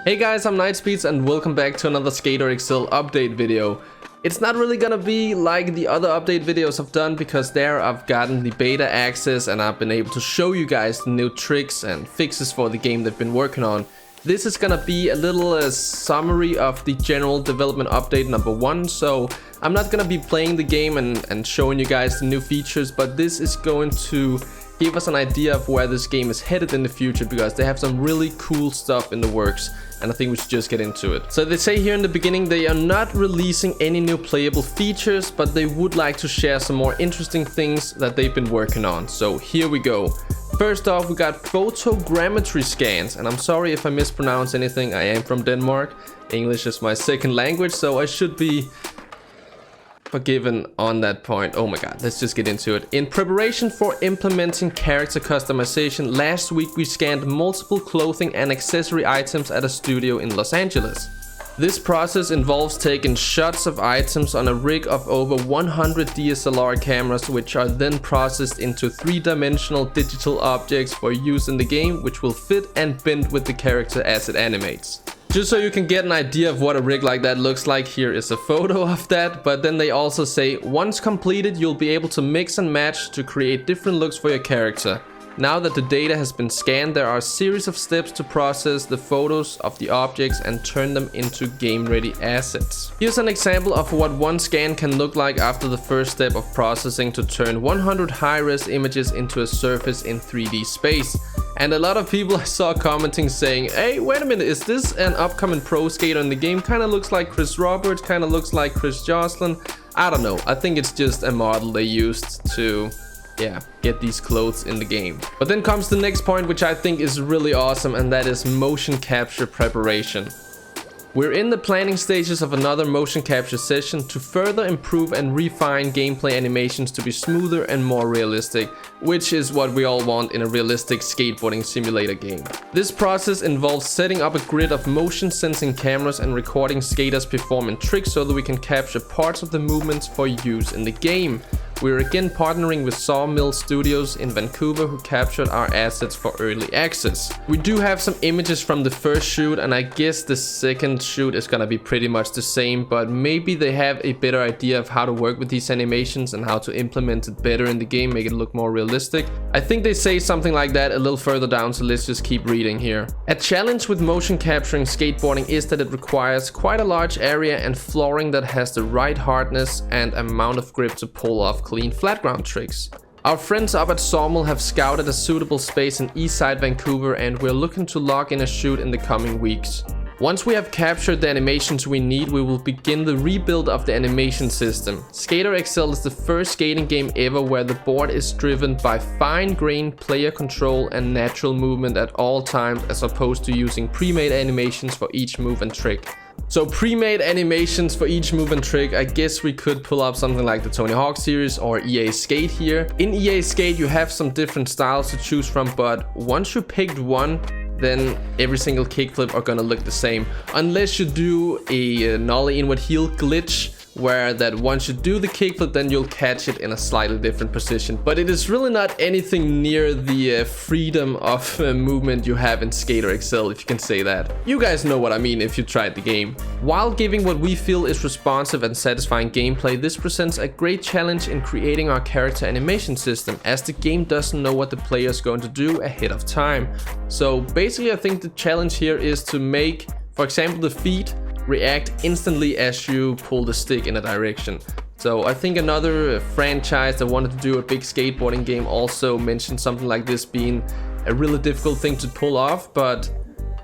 Hey guys, I'm Nightspeeds and welcome back to another Skater XL update video. It's not really gonna be like the other update videos I've done because there I've gotten the beta access and I've been able to show you guys the new tricks and fixes for the game they've been working on. This is gonna be a little summary of the general development update number 1, so I'm not gonna be playing the game and showing you guys the new features, but this is going to give us an idea of where this game is headed in the future because they have some really cool stuff in the works and I think we should just get into it. So they say here in the beginning they are not releasing any new playable features, but they would like to share some more interesting things that they've been working on. So here we go. First off, we got photogrammetry scans, and I'm sorry if I mispronounce anything. I am from Denmark. English is my second language, so I should be forgiven on that point. Oh my god, let's just get into it. In preparation for implementing character customization, last week we scanned multiple clothing and accessory items at a studio in Los Angeles. This process involves taking shots of items on a rig of over 100 DSLR cameras, which are then processed into 3-dimensional digital objects for use in the game, which will fit and bend with the character as it animates. Just so you can get an idea of what a rig like that looks like, here is a photo of that, but then they also say, once completed, you'll be able to mix and match to create different looks for your character. Now that the data has been scanned, there are a series of steps to process the photos of the objects and turn them into game-ready assets. Here's an example of what one scan can look like after the first step of processing to turn 100 high-res images into a surface in 3D space. And a lot of people I saw commenting saying, hey, wait a minute, is this an upcoming pro skater in the game? Kinda looks like Chris Roberts, kinda looks like Chris Joslin. I don't know, I think it's just a model they used to get these clothes in the game. But then comes the next point, which I think is really awesome, and that is motion capture preparation. We're in the planning stages of another motion capture session to further improve and refine gameplay animations to be smoother and more realistic, which is what we all want in a realistic skateboarding simulator game. This process involves setting up a grid of motion sensing cameras and recording skaters performing tricks so that we can capture parts of the movements for use in the game. We're again partnering with Sawmill Studios in Vancouver, who captured our assets for early access. We do have some images from the first shoot, and I guess the second shoot is gonna be pretty much the same, but maybe they have a better idea of how to work with these animations and how to implement it better in the game, make it look more realistic. I think they say something like that a little further down, so let's just keep reading here. A challenge with motion capturing skateboarding is that it requires quite a large area and flooring that has the right hardness and amount of grip to pull off clean flat ground tricks. Our friends up at Sawmill have scouted a suitable space in Eastside Vancouver, and we're looking to log in a shoot in the coming weeks. Once we have captured the animations we need, we will begin the rebuild of the animation system. Skater XL is the first skating game ever where the board is driven by fine-grained player control and natural movement at all times, as opposed to using pre-made animations for each move and trick. So pre-made animations for each move and trick, I guess we could pull up something like the Tony Hawk series or EA Skate here. In EA Skate you have some different styles to choose from, but once you picked one, then every single kickflip are gonna look the same. Unless you do a nollie inward heel glitch, where that once you do the kickflip, then you'll catch it in a slightly different position. But it is really not anything near the freedom of movement you have in Skater XL, if you can say that. You guys know what I mean if you tried the game. While giving what we feel is responsive and satisfying gameplay, this presents a great challenge in creating our character animation system, as the game doesn't know what the player is going to do ahead of time. So basically I think the challenge here is to make, for example, the feet react instantly as you pull the stick in a direction. So I think another franchise that wanted to do a big skateboarding game also mentioned something like this being a really difficult thing to pull off, but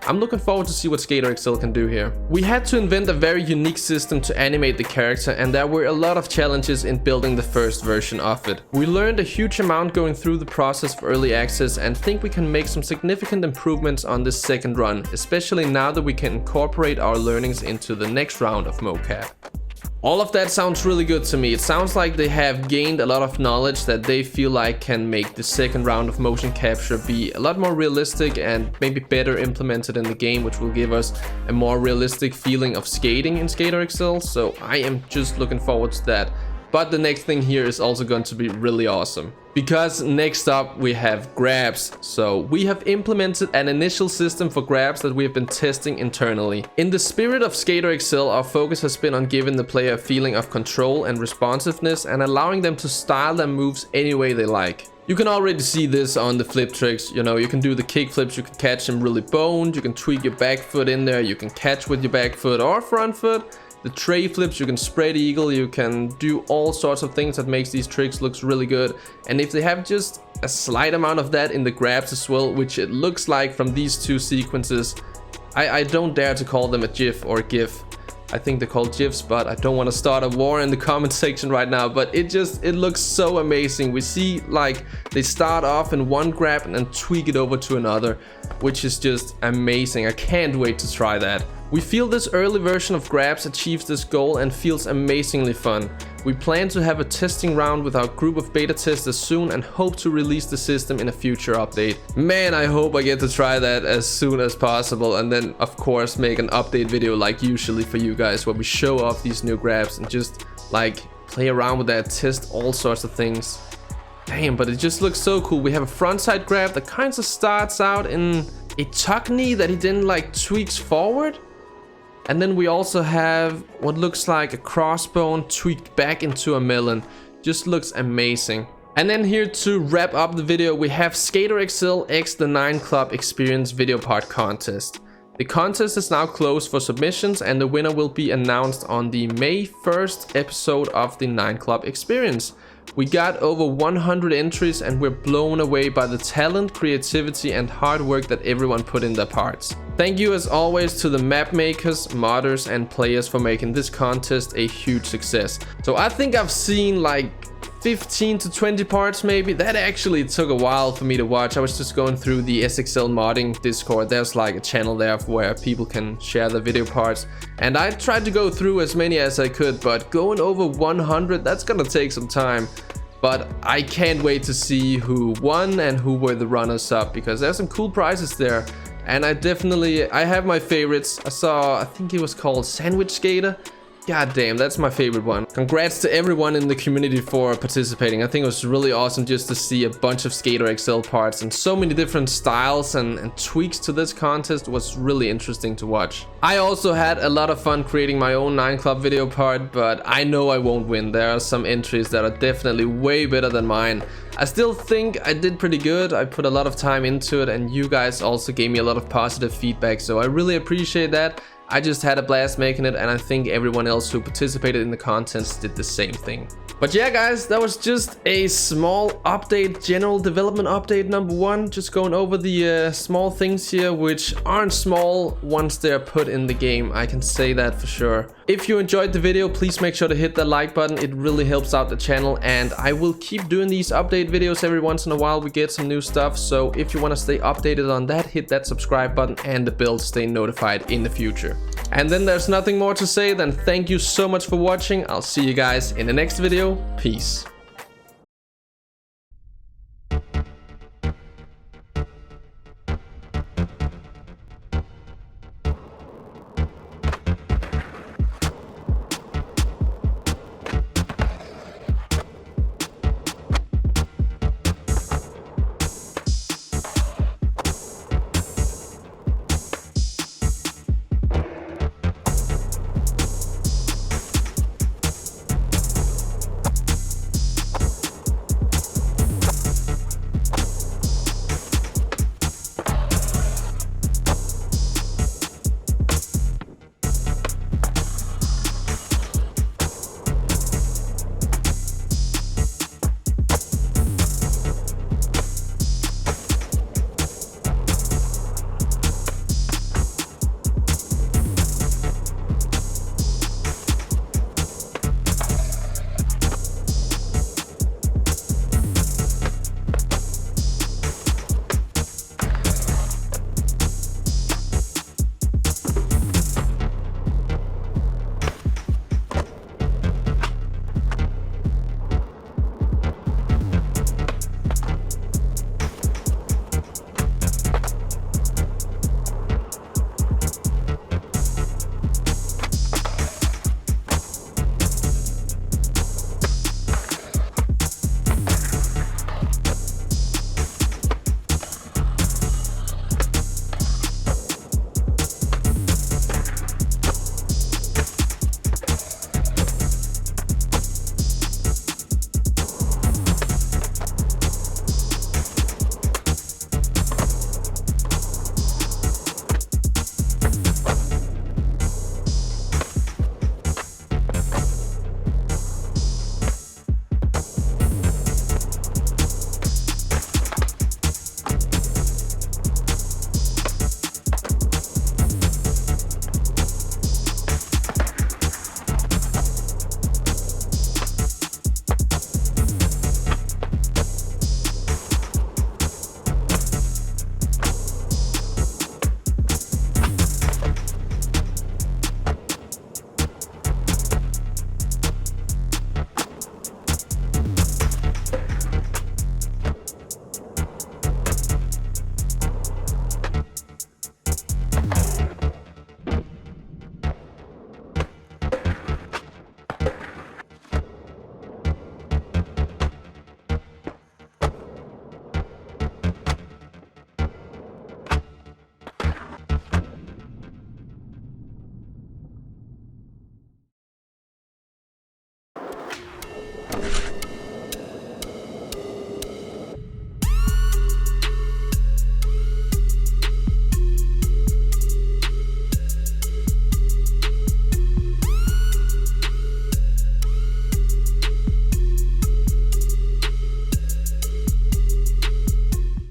I'm looking forward to see what Skater XL can do here. We had to invent a very unique system to animate the character, and there were a lot of challenges in building the first version of it. We learned a huge amount going through the process for early access and think we can make some significant improvements on this second run, especially now that we can incorporate our learnings into the next round of mocap. All of that sounds really good to me. It sounds like they have gained a lot of knowledge that they feel like can make the second round of motion capture be a lot more realistic and maybe better implemented in the game, which will give us a more realistic feeling of skating in Skater XL. So I am just looking forward to that. But the next thing here is also going to be really awesome. Because next up we have grabs. So we have implemented an initial system for grabs that we have been testing internally. In the spirit of Skater XL, our focus has been on giving the player a feeling of control and responsiveness and allowing them to style their moves any way they like. You can already see this on the flip tricks. You know, you can do the kick flips, you can catch them really boned, you can tweak your back foot in there, you can catch with your back foot or front foot. The tray flips, you can spread eagle, you can do all sorts of things that makes these tricks looks really good. And if they have just a slight amount of that in the grabs as well, which it looks like from these two sequences, I don't dare to call them a GIF or a GIF. I think they're called GIFs, but I don't want to start a war in the comment section right now. But it looks so amazing. We see like they start off in one grab and then tweak it over to another, which is just amazing. I can't wait to try that. We feel this early version of grabs achieves this goal and feels amazingly fun. We plan to have a testing round with our group of beta testers soon and hope to release the system in a future update. Man, I hope I get to try that as soon as possible, and then of course make an update video like usually for you guys where we show off these new grabs and just like play around with that, test all sorts of things. Damn, but it just looks so cool. We have a frontside grab that kind of starts out in a tuck knee that he then like tweaks forward. And then we also have what looks like a crossbone tweaked back into a melon. Just looks amazing. And then here to wrap up the video, we have Skater XL x the 9 Club Experience video part contest. The contest is now closed for submissions and the winner will be announced on the May 1st episode of the 9 Club Experience. We got over 100 entries and we're blown away by the talent, creativity and hard work that everyone put in their parts. Thank you as always to the map makers, modders and players for making this contest a huge success. So I think I've seen like 15 to 20 parts maybe. That actually took a while for me to watch. I was just going through the SXL modding Discord. There's like a channel there where people can share the video parts. And I tried to go through as many as I could, but going over 100, that's gonna take some time. But I can't wait to see who won and who were the runners up, because there's some cool prizes there. And I have my favorites. I think it was called Sandwich Skater. God damn, that's my favorite one. Congrats to everyone in the community for participating. I think it was really awesome just to see a bunch of Skater XL parts and so many different styles and tweaks to this contest. Was really interesting to watch. I also had a lot of fun creating my own 9 Club video part, but I know I won't win. There are some entries that are definitely way better than mine. I still think I did pretty good. I put a lot of time into it and you guys also gave me a lot of positive feedback, so I really appreciate that. I just had a blast making it and I think everyone else who participated in the contest did the same thing. But yeah guys, that was just a small update, general development update number 1. Just going over the small things here, which aren't small once they're put in the game. I can say that for sure. If you enjoyed the video, please make sure to hit that like button. It really helps out the channel and I will keep doing these update videos every once in a while. We get some new stuff. So if you want to stay updated on that, hit that subscribe button and the bell to stay notified in the future. And then there's nothing more to say than thank you so much for watching. I'll see you guys in the next video. Peace.